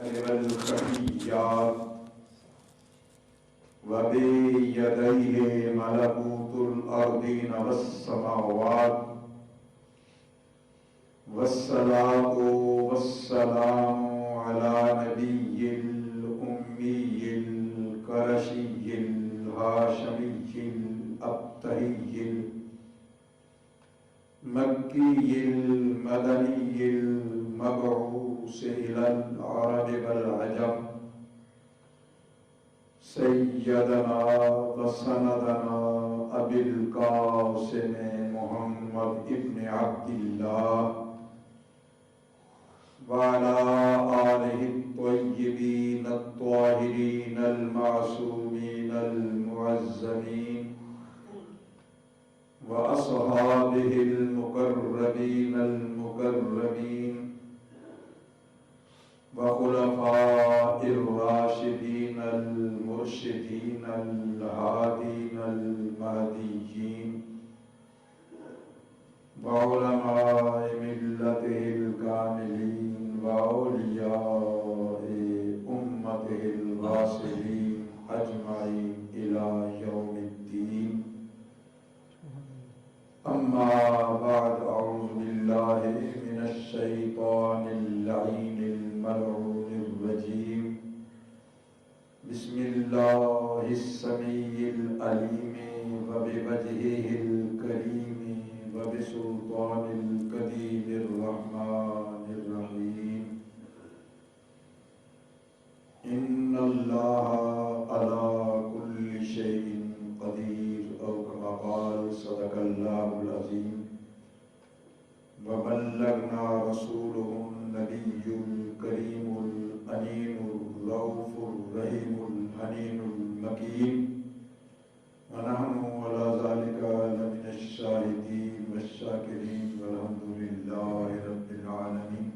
الخفيات وبيديه ملكوت الأرضين والسماوات والصلاة والسلام على نبي الأمي القرشي الهاشمي الأبتهي المكي المدني المبعوث إلى العرب والعجم سيدنا وسندنا أبي القاسم محمد ابن عبد الله وعلى آله الطيبين الطاهرين المعصومين المعزمين وأصحابه المقربين المكرمين وخلفاء الراشدين المرشدين الهادين المهديين وعلماء ملته الكاملين وأولياء أمته الغاسلين أجمعين إلى يوم الدين. أما بعد، أعوذ بالله من الشيطان اللعين الملعون الرجيم. بسم الله السميع العليم وبوجهه الكريم وبسلطان القديم الرحمن الرحيم. إن الله على كل شيء قدير، أو كما قال صدق الله العظيم. وبلغنا رسوله النبي الكريم الأمين الرؤوف الرحيم الحنين المكين، ونحن على ذلك لمن الشاهدين والشاكرين والحمد لله رب العالمين.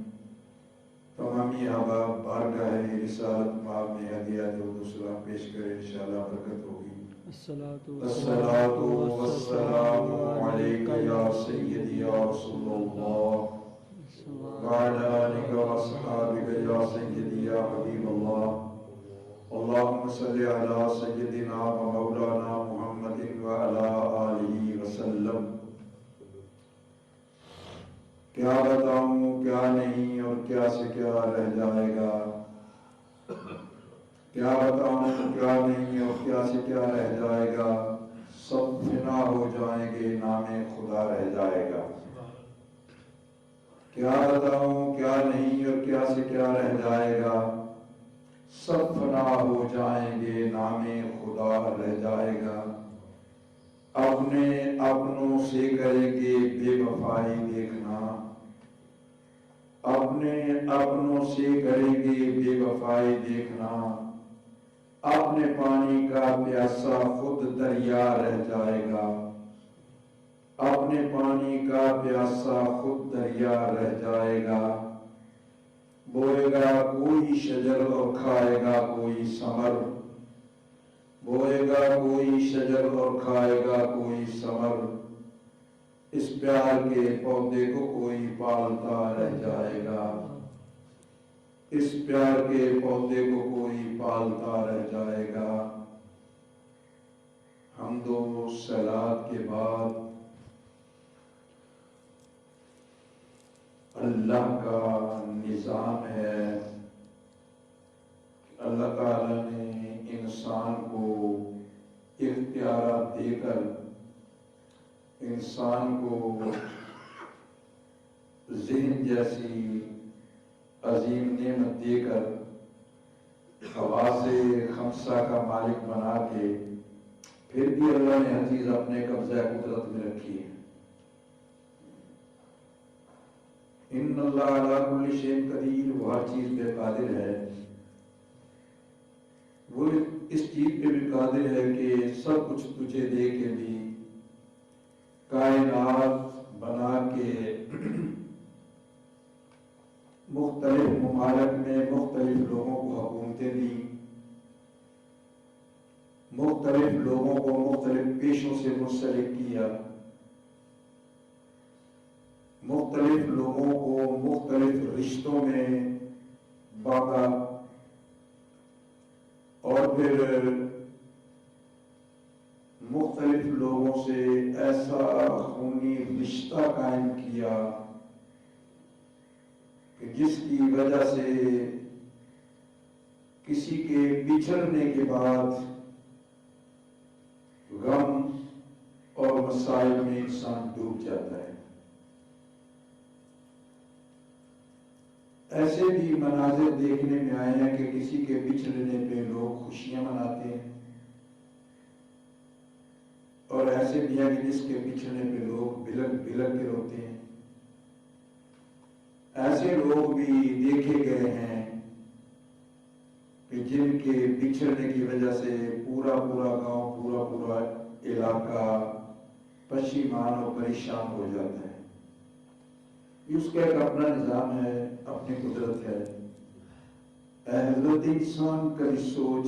تمامی احباب بارگاہ رسالت مآب میں ہدیات و سلام پیش کریں، انشاءاللہ برکت ہوگی. الصلاة والسلام عليك يا سيدي يا رسول الله وعلى آلك وأصحابك يا سيدي يا حبيب الله. اللهم صل على سيدنا ومولانا محمد وعلى آله وسلم. کیا بتاؤں کیا نہیں اور کیا سے کیا رہ جائے گا، کیا بتاؤں کیا نہیں اور کیا سے کیا رہ جائے گا، سب فنا ہو جائیں گے نام خدا رہ جائے گا. کیا بتاؤں کیا نہیں اور کیا سے کیا رہ جائے گا، سب فنا ہو جائیں گے نام خدا رہ جائے گا. اپنے اپنوں سے کریں گے بے وفائی دیکھنا، اپنے اپنوں سے کریں گے بے وفائی دیکھنا. اپنے پانی کا پیاسا خود دریا رہ جائے گا، اپنے پانی کا پیاسا خود دریا رہ جائے گا. بوئے گا کوئی شجر اور کھائے گا کوئی ثمر، بوئے گا کوئی شجر اور کھائے گا کوئی ثمر. اس پیار کے پودے کو کوئی پالتا رہ جائے گا، اس پیار کے پودے کو کوئی پالتا رہ جائے گا. حمد و صلوات کے بعد اللہ کا نظام ہے. اللہ تعالیٰ نے انسان کو اختیارات دے کر، انسان کو ذہن جیسی عظیم نعمت دے کر، حواس خمسہ کا مالک بنا کے، پھر بھی اللہ نے ہر چیز اپنے قبضہ قدرت میں رکھی ہے. ان اللہ علی کل شیء قدیر، وہ ہر چیز پہ قادر ہے. وہ اس چیز پہ بھی قادر ہے کہ سب کچھ تجھے دے کے بھی، کائنات بنا کے مختلف ممالک میں مختلف لوگوں کو حکومتیں دی، مختلف لوگوں کو مختلف پیشوں سے منسلک کیا، مختلف لوگوں کو مختلف رشتوں میں باندھا. پھر مختلف لوگوں سے ایسا خونی رشتہ قائم کیا کہ جس کی وجہ سے کسی کے بچھڑنے کے بعد غم اور مسائل میں انسان ڈوب جاتا ہے۔ ایسے بھی مناظر دیکھنے میں آئے ہیں کہ کسی کے بچھڑنے پہ لوگ خوشیاں مناتے ہیں، اور ایسے بھی ہیں کہ جس کے بچھڑنے پہ لوگ بلک بلک کے روتے ہیں۔ ایسے لوگ بھی دیکھے گئے ہیں کہ جن کے بچھڑنے کی وجہ سے پورا گاؤں، پورا علاقہ پشیمان اور پریشان ہو جاتا ہے۔ یہ اس کا ایک اپنا نظام ہے، اپنی قدرت ہے۔ اے حضرت انسان کبھی سوچ،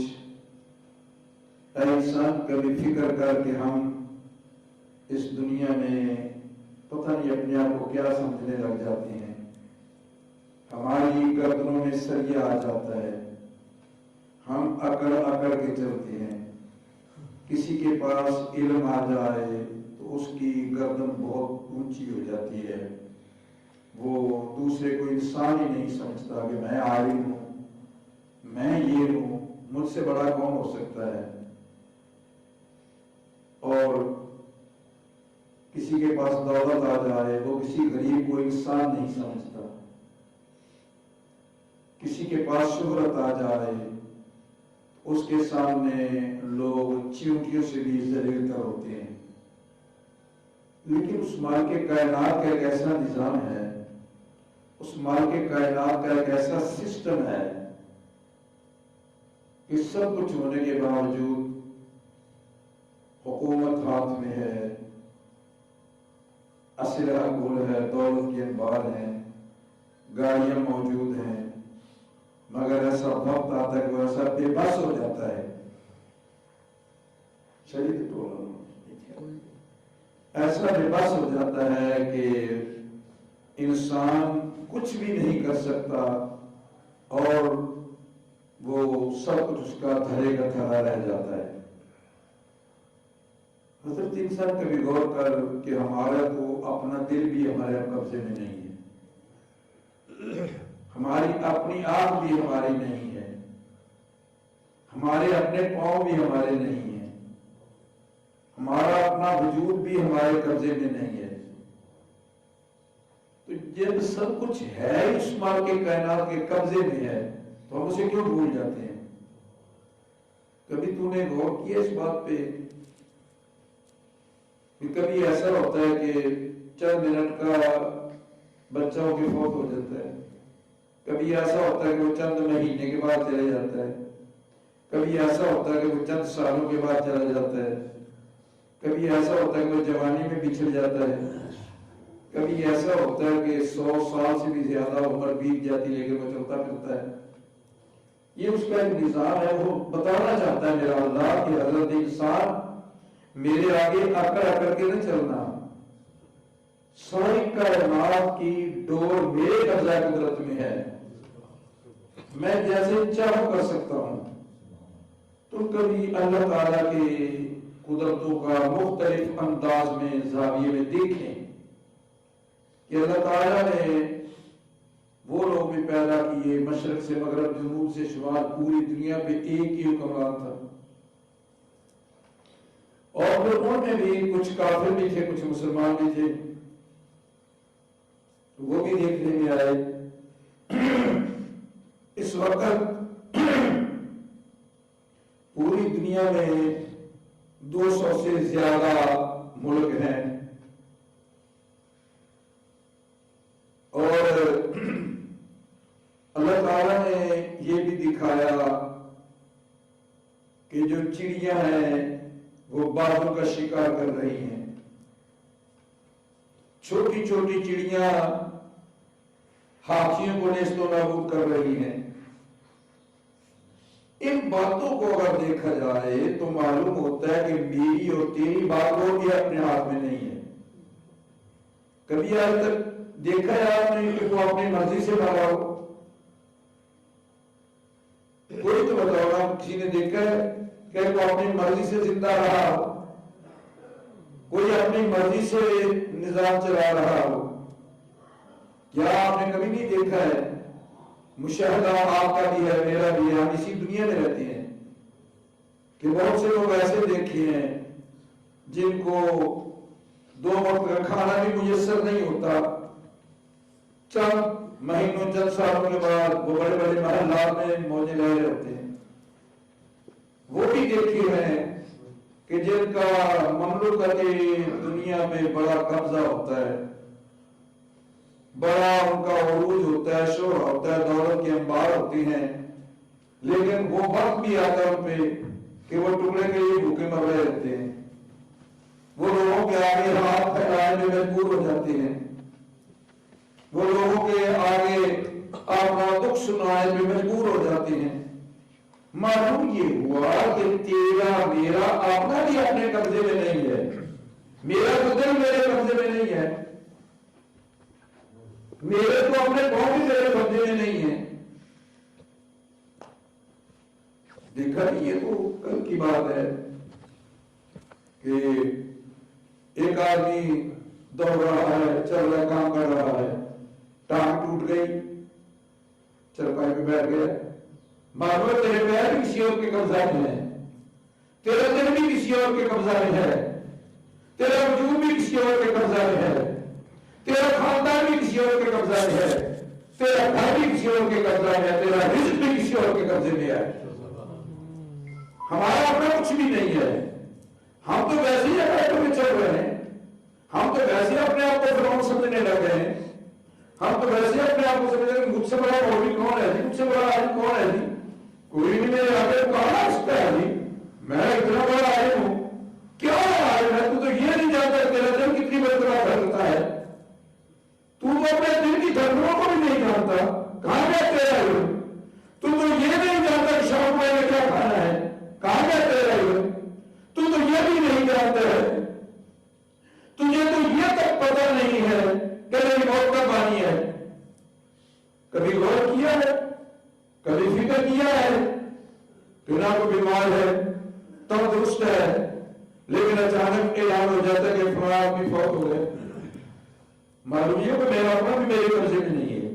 اے انسان کبھی فکر کر کہ ہم اس دنیا میں پتہ نہیں اپنے آپ کو کیا سمجھنے لگ جاتے ہیں۔ ہماری گردنوں میں سریا آ جاتا ہے، ہم اکڑ کے چلتے ہیں۔ کسی کے پاس علم آ جائے تو اس کی گردن بہت اونچی ہو جاتی ہے، وہ دوسرے کو انسان ہی نہیں سمجھتا کہ میں عالم ہوں، میں یہ ہوں، مجھ سے بڑا کون ہو سکتا ہے۔ اور کسی کے پاس دولت آ جائے وہ کسی غریب کو انسان نہیں سمجھتا، کسی کے پاس شہرت آ جائے اس کے سامنے لوگ چیونٹیوں سے بھی ذلیل تر ہوتے ہیں۔ لیکن اس مال کے کائنات کا ایک ایسا نظام ہے، اس مال کے کائنات کا ایک ایسا سسٹم ہے کہ سب کچھ ہونے کے باوجود حکومت ہاتھ میں ہے، اسلحہ گل ہے، دولت کے انبار ہیں، گاڑیاں موجود ہیں، مگر ایسا وقت آتا ہے کہ وہ ایسا بے بس ہو جاتا ہے، شدید ایسا بے بس ہو جاتا ہے کہ انسان کچھ بھی نہیں کر سکتا اور وہ سب کچھ اس کا دھرے کا دھرا رہ جاتا ہے۔ حضرت انسان کبھی غور کر کہ ہمارا تو اپنا دل بھی ہمارے قبضے میں نہیں ہے، ہماری اپنی آنکھ بھی ہماری نہیں ہے، ہمارے اپنے پاؤں بھی ہمارے نہیں ہیں، ہمارا اپنا وجود بھی ہمارے قبضے میں نہیں ہے۔ تو جب سب کچھ ہے اس مال کے کائنات کے قبضے میں ہے تو ہم اسے کیوں بھول جاتے ہیں؟ کبھی تو نے غور کیا اس بات پہ کہ کبھی ایسا ہوتا ہے کہ چند منٹ کا بچہ کے فوت ہو جاتا ہے، کبھی ایسا ہوتا ہے کہ وہ چند مہینے کے بعد چلے جاتا ہے، کبھی ایسا ہوتا ہے کہ وہ چند سالوں کے بعد چلا جاتا ہے، کبھی ایسا ہوتا ہے کہ وہ جوانی میں بچھڑ جاتا ہے، کبھی ایسا ہوتا ہے کہ 100 سال سے بھی زیادہ عمر بیت جاتی لیکن وہ چلتا پھرتا ہے۔ یہ اس کا ایک نظام ہے، وہ بتانا چاہتا ہے میرا اللہ کہ حضرت انسان میرے آگے اکڑ کے نہ چلنا، ساری کائنات کی ڈور میرے قبضہ قدرت میں ہے، میں جیسے چاہوں کر سکتا ہوں۔ تو کبھی اللہ تعالیٰ کے قدرتوں کا مختلف انداز میں زاویے میں دیکھیں کہ اللہ تعالیٰ نے وہ لوگ بھی پیدا کیے، مشرق سے مغرب، جنوب سے شمال، پوری دنیا پہ ایک ہی حکمران تھا، اور پھر ان میں بھی کچھ کافر بھی تھے، کچھ مسلمان بھی تھے، وہ بھی دیکھنے میں آئے۔ اس وقت پوری دنیا میں 200 سے زیادہ ملک ہیں، اور اللہ تعالیٰ نے یہ بھی دکھایا کہ جو چڑیاں ہیں وہ بادل کا شکار کر رہی ہیں، چھوٹی چھوٹی چڑیاں ہاتھیوں کو نیست و نابود کر رہی ہیں۔ ان باتوں کو اگر دیکھا جائے تو معلوم ہوتا ہے کہ میری اور تیری بات وہ بھی اپنے ہاتھ میں نہیں ہے۔ کبھی آج تک دیکھا ہے آپ نے کہ وہ اپنی مرضی سے بھاگا ہو؟ کوئی تو بتاؤ نا، کسی نے دیکھا ہے کہ کوئی اپنی مرضی سے زندہ رہا ہو، کوئی اپنی مرضی سے نظام چلا رہا ہو؟ کیا آپ نے کبھی نہیں دیکھا ہے؟ مشاہدہ آپ کا بھی ہے، میرا بھی ہے، ہم اسی دنیا میں رہتے ہیں کہ بہت سے لوگ ایسے دیکھے ہیں جن کو 2 وقت کا کھانا بھی میسر نہیں ہوتا، چند مہینوں چند سالوں کے بعد وہ بڑے بڑے محلات میں موجے لے رہے ہوتے ہیں۔ وہ بھی دیکھے ہیں کہ جن کا مملوکت دنیا میں بڑا قبضہ ہوتا ہے، بڑا ان کا عروج ہوتا ہے، شور ہوتا ہے، دولت کے انبار ہوتے ہیں، لیکن وہ وقت بھی آتا ہے ان پہ کہ وہ ٹکڑے کے لیے بھوکے مر رہے ہوتے ہیں، وہ لوگوں کے آگے ہاتھ پھیلانے میں مجبور ہو جاتے ہیں، وہ لوگوں کے آگے اپنا دکھ سنانے میں مجبور ہو جاتے ہیں۔ معلوم یہ ہوا کہ تیرا میرا اپنا بھی اپنے قبضے میں نہیں ہے، میرا تو دل میرے قبضے میں نہیں ہے، میرے تو اپنے قوم بھی میرے قبضے میں نہیں ہے۔ دیکھا یہ تو کل کی بات ہے کہ ایک آدمی دوڑ رہا ہے، چل رہا، کام کر رہا ہے، ٹانگ ٹوٹ گئی، چرپائی پہ بیٹھ گیا، معلوم ہے تیرے پیر بھی کسی اور کے قبضہ میں ہے، تیرا دل بھی کسی اور کے قبضہ میں ہے، تیرا وجود بھی کسی اور کے قبضہ میں ہے، تیرا خاندان بھی کسی اور کے قبضہ میں ہے، تیرا گھر بھی کسی اور کے قبضہ میں ہے، تیرا رزق بھی کسی اور کے قبضے میں ہے۔ ہمارا اپنا کچھ بھی نہیں ہے، ہم تو ویسے ہی اپنے میں چل رہے ہیں، ہم تو ویسے اپنے آپ کو فرعون سمجھنے لگ گئے ہیں، ہم تو ویسے اپنے آپ کو سمجھنے لگے مجھ سے بڑا مولوی کون ہے جی، مجھ سے بڑا عالم کون ہے جی، کوئی بھی میرے آگے کہاں آ سکتا ہے جی، میں اتنا بڑا عالم ہوں، کیا عالم ہے، تو یہ نہیں جانتا تیرا دل کتنی مرتبہ دھڑکتا ہے، تو اپنے دل کی دھڑکنوں کو بھی نہیں جانتا، کہاں گیا تیرا علم، تو یہ نہیں جانتا کہ شام کو کیا کھانا ہے، کہاں گیا تیرا علم، تو یہ بھی نہیں جانتا ہے، تجھے تو یہ تک پتہ نہیں ہے کہ میری موت کب آنی ہے۔ کبھی غور کیا ہے، کبھی فکر کیا ہے کہ نہ کوئی بیمار ہے، تندرست ہے، لیکن اچانک اعلان ہو جاتا ہے کہ فلاں آدمی فوت ہو گئے، معلوم یہ کہ میرا اپنا بھی میرے قبضے میں نہیں ہے،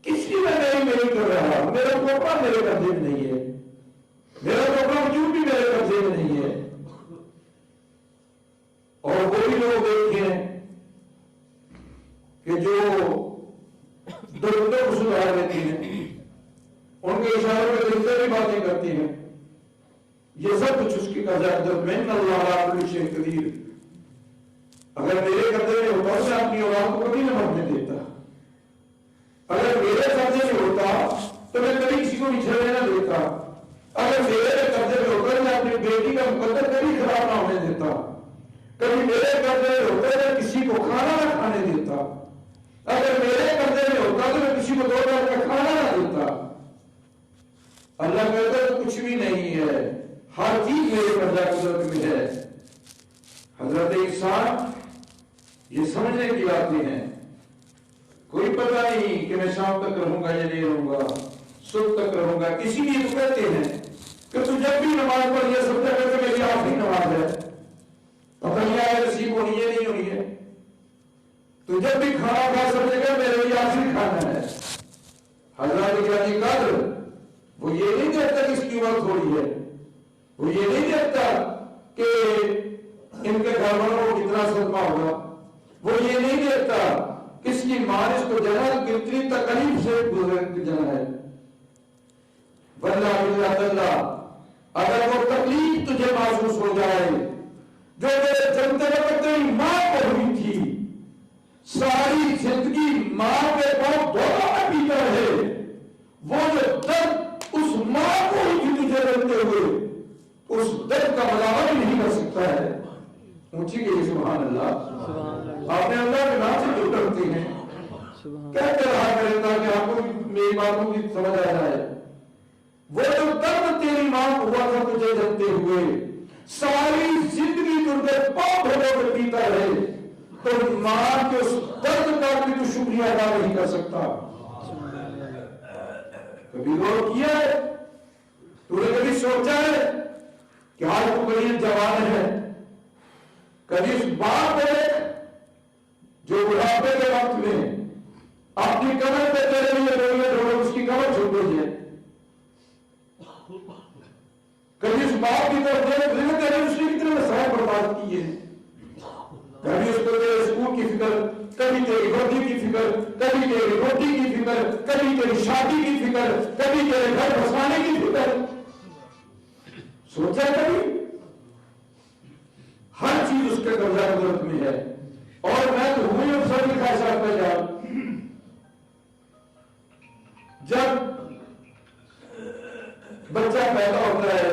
کسی میں نہیں کر رہا، میرا تو اپنا میرے قبضے میں نہیں ہے، میرا تو اپنا وجود بھی میرے قبضے میں نہیں ہے۔ اور وہی لوگ دیکھتے ہیں کہ جو درندوں کو سدھار دیتی ہیں، ان کے اشاروں پہ دلتے بھی باتیں کرتی ہیں، یہ سب کچھ اس کی قضا من اللہ علی کل شیء قدیر۔ اگر میرے قبضے میں ہوتا تو میں اپنی اولاد کو کبھی نہ مرنے دیتا، اگر میرے قبضے میں ہوتا تو میں کبھی کسی کو بچھڑنے نہ دیتا، اگر میرے قبضے میں ہوتا میں اپنی بیٹی کا مقدر کبھی خراب نہ ہونے دیتا، کبھی میرے قبضے میں ہوتا میں کسی کو کھانا نہ کھانے دیتا، اگر میرے قبضے میں ہوتا تو میں کسی کو 2 بار کا کھانا نہ دیتا۔ اللہ کہتا ہے کچھ بھی نہیں ہے، ہر چیز میرے قبضہ قدرت میں ہے۔ حضرت انسان یہ سمجھنے کی باتیں ہیں، کوئی پتہ نہیں کہ میں شام تک رہوں گا یا نہیں رہوں گا، صبح تک رہوں گا، کسی بھی تو کہتے ہیں کہ تو جب بھی نماز پڑھ یہ سمجھا کہ میری آخری نماز ہے، پتہ نہیں آیا نصیب ہونی ہے نہیں ہونی ہے، تو جب بھی کھانا کھا سمجھے گا میرے لیے آخری کھانا ہے۔ حضرت جانی قدر وہ یہ نہیں دیکھتا کہ اس کی عمر تھوڑی ہے، وہ یہ نہیں دیکھتا کہ ان کے گھر والوں کو کتنا صدمہ ہوگا، وہ یہ نہیں دیکھتا کس کی ماں اس کو جنا کتنی تکلیف سے گزر جنا ہے۔ واللہ اگر وہ تکلیف تجھے محسوس ہو جائے جو میرے جنتے وقت تیری ماں کو ہوئی تھی، ساری زندگی ماں کے پاؤں دونوں میں پیتا ہے، وہ جو درد اس ماں کو ہوئی تھی تجھے رہتے ہوئے، اس درد کا مظاہرہ بھی نہیں کر سکتا ہے۔ اونچی گئی سبحان اللہ۔ آپ نے اللہ کے نام سے جو کرتے ہیں کہتے رہا کریں تاکہ آپ کو میری باتوں کی سمجھ آ جائے۔ وہ جو درد تیری ماں کو ہوا تھا تجھے جلتے ہوئے، ساری زندگی تجھے پاؤں دھو کے پیتا ہے، تو ماں کے اس درد کا بھی تو شکریہ ادا نہیں کر سکتا۔ کبھی غور کیا ہے تو سوچا ہے کہ آج تو بڑی جوان ہے، کبھی اس باپ کو دیکھ جو بڑھاپے کے وقت میں اپنی کمر پہ تیرے لیے ڈوڑے اس کی کمر چھوٹ گئی ہے، کبھی اس باپ کی طرف دیکھ اس نے کتنے مسائل برباد کیے ہیں، کبھی اس کو تیرے اسکول کی فکر، کبھی تیری روٹی کی فکر، کبھی تیری روٹی کی فکر، کبھی تیری شادی کی فکر، کبھی تیرے گھر بسانے کی فکر. سوچا کبھی؟ ہر چیز اس کے قبضہ قدرت میں ہے. اور میں تو ہوں ہی سب کی خواہشات پہ جاؤں. جب بچہ پیدا ہوتا ہے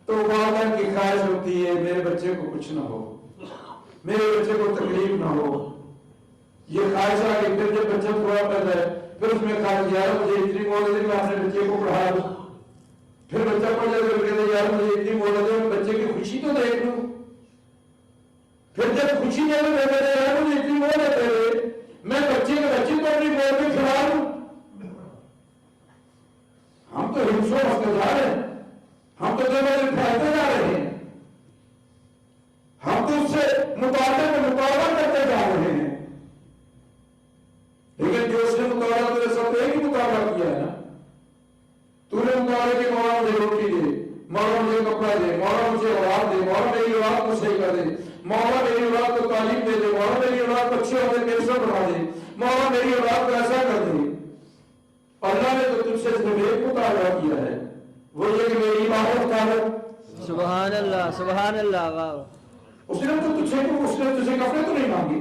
تو والدین کی خواہش ہوتی ہے میرے بچے کو کچھ نہ ہو، میرے بچے کو تکلیف نہ ہو. یہ خواہش آ گئی. پھر جب بچہ تھوڑا پیدا ہے پھر اس میں خواہش یار مجھے اتنی مولت ہے کہ میں اپنے بچے کو پڑھا دوں. پھر بچہ پڑھ جائے تو کہتے یار مجھے اتنی مولت ہے بچے کی خوشی تو دیکھ لوں. پھر جب خوشی میں کہتے یار مجھے اتنی مولت ہے میں بچے کو اپنی مول میں کھلا دوں. ہم تو ہمسو ہنستے جا رہے ہیں، ہم تو دن پھیلتے جا رہے ہیں، ہم تو اس سے مقابلہ کرتے جا رہے ہیں. لیکن جو اس نے مقابلہ تیرے ساتھ ایک ہی مقابلہ کیا ہے نا. تو نے مقابلہ کہ مولا مجھے روٹی دے، مولا مجھے کپڑا دے، مولا مجھے اولاد دے، مولا میری اولاد کو صحیح کر دے، مولا میری اولاد کو تعلیم دے دے، مولا میری اولاد کو اچھے ہوتے میرے سے بڑھا دے، مولا میری اولاد کو ایسا کر دے. اللہ نے تو تجھ سے صرف ایک مطالبہ کیا ہے، وہ یہ کہ میری عبادت کر. سبحان اللہ سبحان اللہ. واہ. اس نے تو تجھے کپڑے تو نہیں مانگی،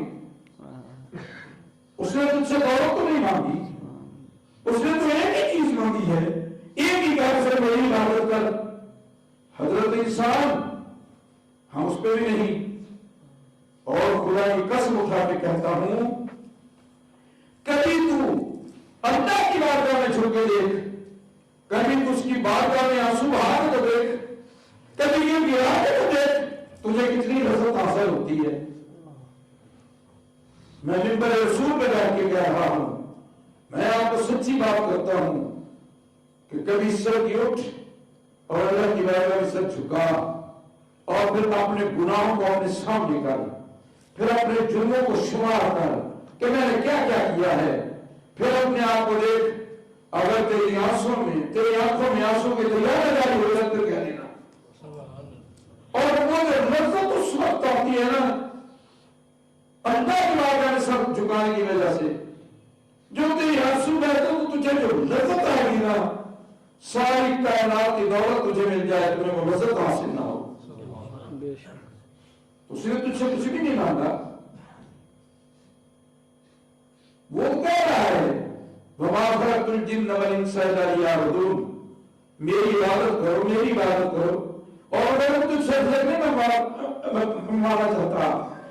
اس نے تجھ سے دولت تو نہیں مانگی، اس نے تو ایک ہی چیز مانگی ہے، ایک ہی کام سے میری عبادت کر. حضرت انسان ہم اس پہ بھی نہیں. اور خدا کی قسم اٹھا کے کہتا ہوں کبھی تو اللہ کی بارگاہ میں جھک کے دیکھ، کبھی تو اس کی بارگاہ میں آنسو بہا کے تو دیکھ، کبھی یہ گرا کے تو دیکھ تجھے کتنی لذت حاصل ہوتی ہے. میں منبر رسول پہ بیٹھ کے کہہ رہا ہوں، میں آپ کو سچی بات کرتا ہوں کہ کبھی سر کی اٹھ اور اللہ کی بارگاہ میں سر جھکا اور پھر اپنے گناہوں کو اپنے سامنے کر، پھر اپنے جرموں کو شمار کر کہ میں نے کیا کیا کیا ہے. پھر اپنے آپ کو دیکھ، اگر تیری آنسوں میں آنسوں کے تیار جاری ہو جائے تو کہہ دینا. اور وہ جو لذت اس وقت آتی ہے نا اللہ کی بارگاہ میں سر جھکانے کی وجہ سے، جو تیری آنسو بہتے تو تجھے جو لذت آئے گی نا، ساری کائنات کی دولت تجھے مل جائے تمہیں وہ لذت حاصل نہ ہو. اس نے تجھ سے کچھ بھی نہیں مانگا. وہ کہہ رہا ہے وَمَا خَلَقْتُ الْجِنَّ وَالْإِنسَ إِلَّا لِيَعْبُدُونِ، میری عبادت کرو، میری عبادت کرو. اور میں تجھ سے رزق نہیں مانگنا چاہتا،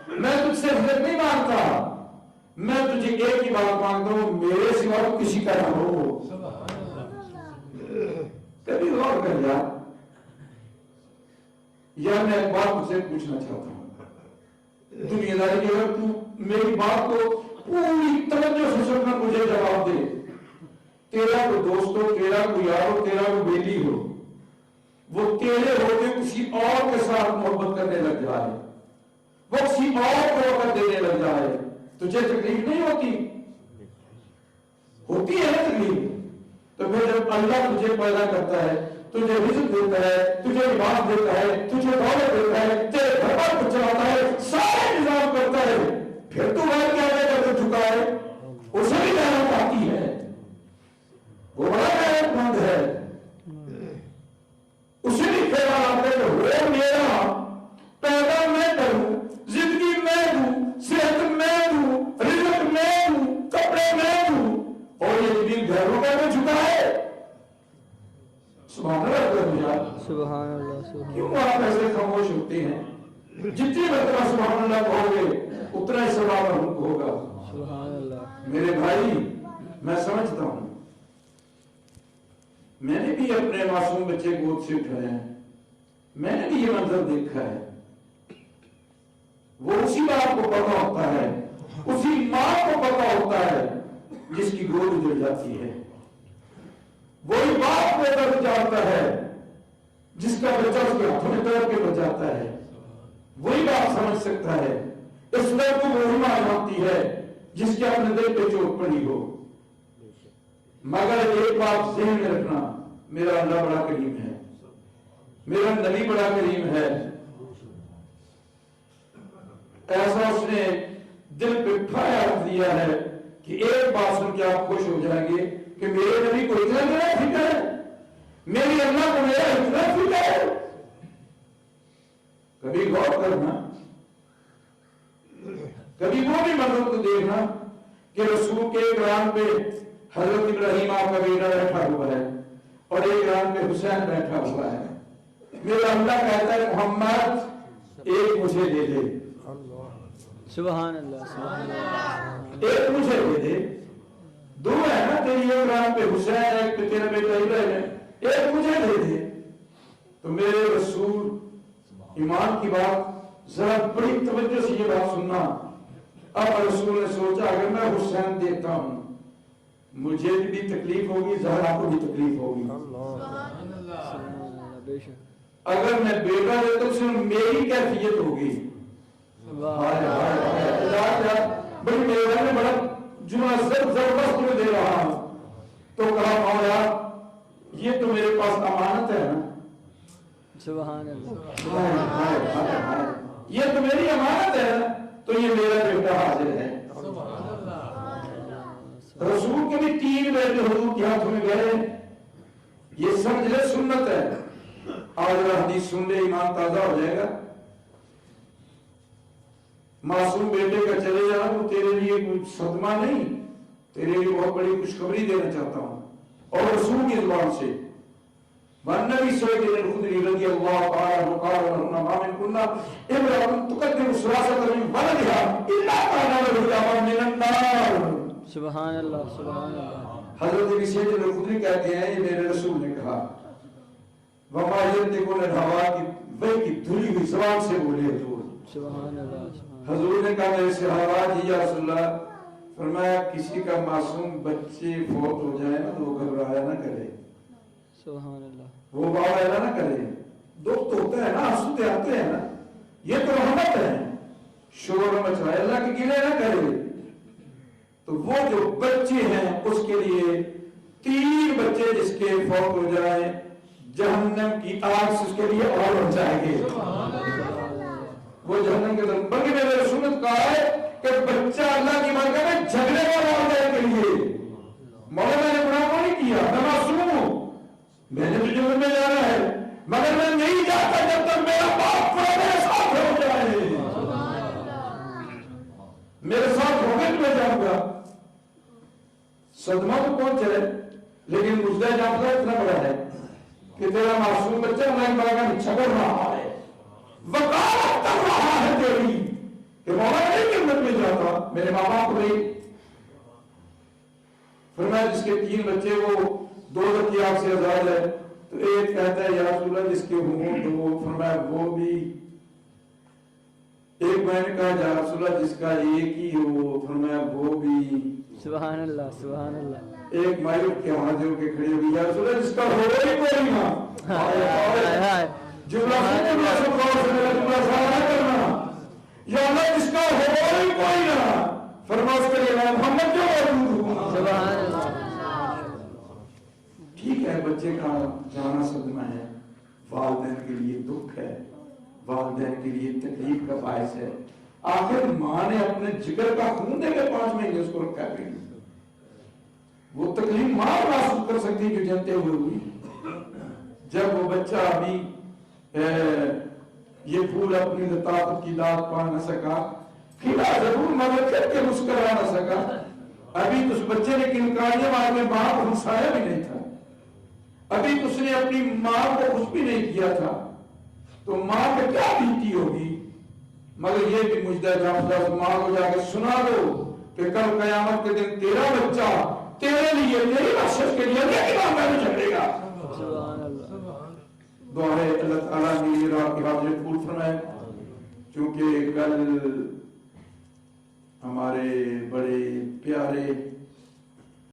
میں تجھ سے رزق نہیں مانگتا، میں تجھے ایک ہی بات مانگتا ہوں میرے سوا کسی کا نہ ہو. کبھی غور کر جا. یا میں ایک بات مجھ سے پوچھنا چاہتا ہوں، دنیا داری کی اگر تو میری بات کو پوری توجہ سے سن کر مجھے جواب دے. تیرا کوئی دوست ہو، تیرا کوئی یار ہو، تیرا کوئی بیٹی ہو، وہ تیرے ہوتے کسی اور کے ساتھ محبت کرنے لگ جائے، وہ کسی اور کو وقت دینے لگ جائے، تجھے تکلیف نہیں ہوتی؟ ہوتی ہے نا تکلیف. تو پھر جب اللہ تجھے پیدا کرتا ہے، تجھے رزق دیتا ہے، تجھے عبادت دیتا ہے، تجھے دولت دیتا ہے، تیرے گھر پر کچھ چلاتا ہے، سارے نظام کرتا ہے، پھر تو غیر کیا کر چکا ہے. اسے بھی محنت آتی ہے، وہ بڑا محنت مند ہے، اسے بھی خیال آتا ہے کہ وہ میرا پیدا میں کروں، زندگی میں دوں، صحت میں دوں، رزق میں دوں، کپڑے میں دوں، اور یہ بھی گھروں میں جھکا ہے. سبحان اللہ. سبحان اللہ. کیوں آپ ایسے خاموش ہوتے ہیں؟ جتنی مرتبہ سبحان اللہ کہو گے اتنا ہی ثواب ہم کو ہوگا. سبحان اللہ. میرے بھائی میں سمجھتا ہوں، میں نے بھی اپنے معصوم بچے گود سے اٹھائے ہیں، میں نے بھی یہ منظر دیکھا ہے. وہ اسی باپ کو پتا ہوتا ہے، اسی ماں کو پتا ہوتا ہے جس کی گود اجڑ جاتی ہے، وہی باپ کو درد جانتا ہے جس کا بچہ اس کے ہاتھوں میں توڑ کے بچ جاتا ہے وہی بات سمجھ سکتا ہے. اس وقت کو وہی مان آتی ہے جس کے اپنے دل پہ چوٹ پڑی ہو. مگر ایک بات ذہن میں رکھنا, میرا اللہ بڑا کریم ہے, میرا نبی بڑا کریم ہے. ایسا اس نے دل پہ ٹھایا رکھ دیا ہے کہ ایک بات سن کے آپ خوش ہو جائیں گے کہ میرے نبی کو اتنا میرا فکر ہے, میری اللہ کو میرا اتنا فکر ہے. کبھی غور کرنا, کبھی وہ بھی منظر کو دیکھنا کہ رسول کے ایک ران پہ حضرت ابراہیم آپ کا بیٹا بیٹھا ہوا ہے اور ایک ران پہ حسین بیٹھا ہوا ہے. میرا اللہ کہتا ہے محمد ایک مجھے دے دے, سبحان اللہ سبحان اللہ, ایک مجھے دے دے. دو ہے نا تیری, ایک ران پہ حسین, ایک پہ تیرا بیٹا ابراہیم ہے, ایک مجھے دے دے. تو میرے رسول ایمان کی بات ذرا بڑی توجہ سے یہ بات سننا. اب رسول نے سوچا اگر میں حسین دیتا ہوں مجھے بھی تکلیف ہوگی, زہرا کو بھی تکلیف ہوگی. اگر میں بیٹا دیتا ہوں صرف میری کیفیت ہوگی. بڑی میرا نے بڑا جملہ زبردست میں دے رہا ہوں. تو کہا مولا یہ تو میرے پاس امانت ہے نا, سبحان اللہ, یہ تو میری امانت ہے نا, تو یہ میرا بیٹا حاضر ہے. رسول کے بھی 3 بیٹے حضور کے ہاتھوں میں گئے, یہ سمجھ لے سنت ہے. آج حدیث سن لے ایمان تازہ ہو جائے گا. معصوم بیٹے کا چلے جانا وہ تیرے لیے کوئی صدمہ نہیں, تیرے لیے بہت بڑی خوشخبری دینا چاہتا ہوں. اور رسول کی زبان سے والنبي سعيد الخدري رضي الله تعالى عنه قال لنا ما من كنا امرأة تقدم ثلاثة من ولدها إلا كان له حجابا من النار. سبحان اللہ سبحان اللہ. حضرت ابی سعید الخدری کہتے ہیں یہ میرے رسول نے کہا وما ينطق عن الهوى کی وہی کی دھلی ہوئی زبان سے بولے حضور. سبحان اللہ. حضور نے کہا میرے صحابہ جی یا رسول اللہ, فرمایا کسی کا معصوم بچے فوت ہو جائے نا تو وہ گھبرایا نہ کرے, سبحان اللہ, وہ باویلا نہ کرے. دکھ تو ہوتا ہے نا, آنسو آتے ہیں نا, یہ تو رحمت ہے. شور مچائے اللہ کے گلے نہ کرے. تو وہ جو بچے ہیں اس کے لیے 3 بچے جس کے فوت ہو جائے جہنم کی آگ سے اس کے لیے اور ہو جائے گے, وہ جہنم کے اندر. بلکہ میں نے سنت کہا ہے کہ بچہ اللہ کی بارگاہ میں جھگڑے کا والدین کے لیے, مولا میں نے گناہ کو نہیں کیا, میں معصوم ہوں, میں نے تو جنت میں جانا ہے, مگر میں نہیں جاتا جب تک میرا باپ خدا میرے ساتھ ہو جائے. میرے ساتھ ہو گئے تو میں جاؤں گا. صدمہ تو پہنچ جائے لیکن مجھے جانتا اتنا بڑا ہے کہ تیرا معصوم بچہ اللہ کی بارگاہ میں جھگڑ رہا ہے, وقالت کر رہا ہے تیری کہ مولا نہیں جنت میں جاتا, میرے ماں باپ کو نہیں. فرمایا جس کے 3 بچے وہ 2 کی آگ سے آزاد ہے, تو ایک کہتا ہے یا رسول اللہ جس کے ہوں تو وہ, فرمایا وہ بھی. ایک میں نے کہا یا رسول اللہ جس کا ایک ہی ہو, فرمایا وہ بھی. سبحان اللہ سبحان اللہ. ایک مائیوب کے حاضر ہو کے کھڑی ہوگی یا رسول اللہ جس کا ہو ہی کوئی نہ. جملہ سب غور سے میرا جملہ سارا کرنا, یا اللہ جس کا ہو ہی کوئی نہ, فرما اس کے لیے میں محمد جو موجود ہوں. سبحان اللہ. ٹھیک ہے بچے کا جانا صدمہ ہے, والدین کے لیے دکھ ہے, والدین کے لیے تکلیف کا باعث ہے. آخر ماں نے اپنے جگر کا خون دے کے 5 مہینے اس کو رکھا ہے, وہ تکلیف ماں محسوس کر سکتی جو جنتے ہوئے ہوئی. جب وہ بچہ ابھی یہ پھول اپنی لطافت کی داد پا نہ سکا, کھلا ضرور مگر کر کے مسکرا نہ سکا, ابھی تو اس بچے نے کنکاریاں مار کے ماں کو ہنسایا بھی نہیں تھا, ابھی اس نے اپنی ماں کو خوش بھی نہیں کیا تھا, تو ماں پہ کیا بیتی ہوگی. مگر یہ بھی مجدہ جانفدہ ماں کو جا کے سنا دو کہ کل قیامت کے دن تیرا بچہ تیرے لیے تیری بخشش کے لیے اللہ کی بارگاہ میں جھگڑے گا. دعا ہے اللہ تعالیٰ نے رات کی حاضر قبول فرمائے. چونکہ کل ہمارے بڑے پیارے